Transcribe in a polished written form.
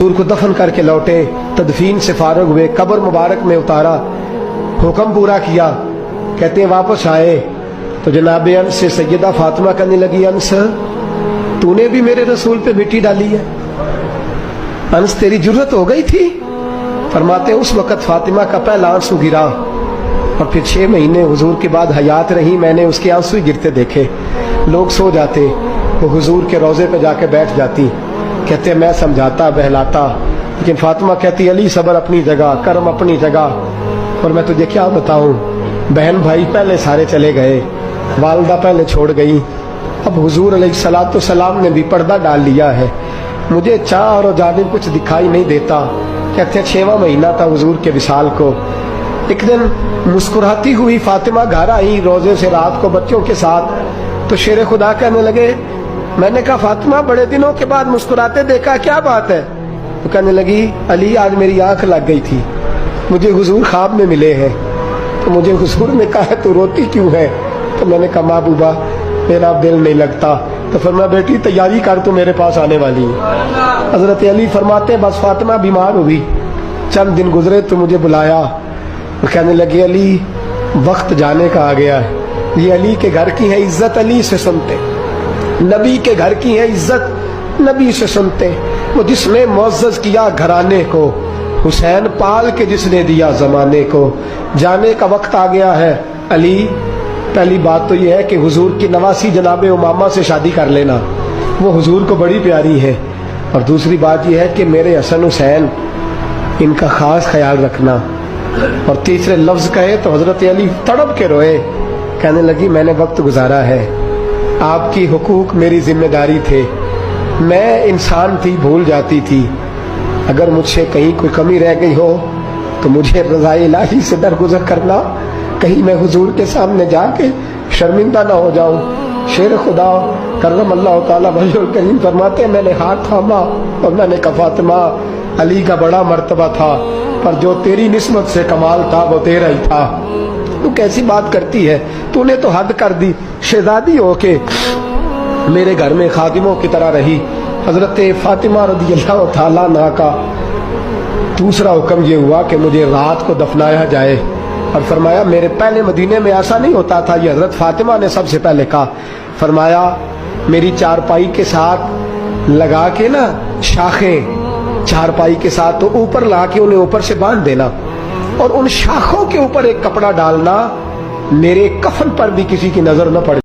हुजूर को दफन करके लौटे, तदफीन से फारग हुए, कब्र मुबारक में उतारा, हुक्म पूरा किया। कहते हैं वापस आए तो जनाब अंस से सैयदा फातिमा कहने लगी, अंस तूने भी मेरे रसूल पे मिट्टी डाली है, अंस तेरी जुर्रत हो गई थी। फरमाते उस वक़्त फातिमा का पहला आंसू गिरा और फिर 6 महीने हुजूर के बाद हयात रही, मैंने उसके आंसू ही गिरते देखे। लोग सो जाते, वो हुजूर के रोज़े पे जाके बैठ जाती। कहते मैं समझाता बहलाता, लेकिन फातिमा कहती अली सब्र अपनी जगह, कर्म अपनी जगह। और मैं तुझे क्या बताऊं, बहन भाई पहले सारे चले गए, वालदा पहले छोड़ गई, अब हुजूर अलैहिस्सलातु सलाम ने भी पर्दा डाल लिया है, मुझे चार और जानिब कुछ दिखाई नहीं देता। कहते 6वां महीना था हुजूर के विसाल को। एक दिन मुस्कुराती हुई फातिमा घर आई रोजे से रात को बच्चों के साथ, तो शेर खुदा कहने लगे, मैंने कहा फातिमा बड़े दिनों के बाद मुस्कुराते देखा, क्या बात है? तो कहने लगी अली आज मेरी आंख लग गई थी, मुझे हुजूर ख्वाब में मिले हैं, तो मुझे हुजूर ने कहा तू रोती क्यों है? तो मैंने कहा महबूबा मेरा दिल नहीं लगता। तो फरमाया बेटी तैयारी कर, तू मेरे पास आने वाली है। हजरत अली फरमाते बस फातिमा बीमार हुई, चंद दिन गुजरे तो मुझे बुलाया, कहने लगे अली वक्त जाने का आ गया है, ये अली के घर की है इज्जत अली से सुनते, नबी के घर की है इज्जत नबी से सुनते। वो जिसने मुअज़्ज़ज़ किया घराने को, हुसैन पाल के जिसने दिया जमाने को, जाने का वक्त आ गया है अली। पहली बात तो यह है कि हुजूर की नवासी जनाब उमामा से शादी कर लेना, वो हुजूर को बड़ी प्यारी है। और दूसरी बात यह है कि मेरे हसन हुसैन इनका खास ख्याल रखना। और तीसरे लफ्ज कहे तो हजरत अली तड़प के रोए, कहने लगी मैंने वक्त गुजारा है, आपकी हुकूक मेरी जिम्मेदारी थे, मैं इंसान थी भूल जाती थी, अगर मुझसे कहीं कोई कमी रह गई हो तो मुझे रज़ाए इलाही से दरगुजर करना, कहीं मैं हुजूर के सामने जाके शर्मिंदा ना हो जाऊं। शेर खुदा करम अल्लाह ताला वजहुल करीम फरमाते मैंने हाथ थामा और मैंने कहा फातिमा अली का बड़ा मर्तबा था, पर जो तेरी निस्बत से कमाल था वो तेरा ही था। तू कैसी बात करती है, तूने तो हद कर दी, शहजादी होके मेरे घर में खादिमों की तरह रही। हजरत फातिमा रज़ियल्लाहु ताला अन्हा का दूसरा हुक्म ये हुआ कि मुझे रात को दफनाया जाए। और फरमाया मेरे पहले मदीने में ऐसा नहीं होता था, ये हजरत फातिमा ने सबसे पहले कहा। फरमाया मेरी चारपाई के साथ लगा के ना शाखें, चारपाई के साथ तो ऊपर ला के उन्हें ऊपर से बांध देना, और उन शाखों के ऊपर एक कपड़ा डालना, मेरे कफन पर भी किसी की नजर न पड़े।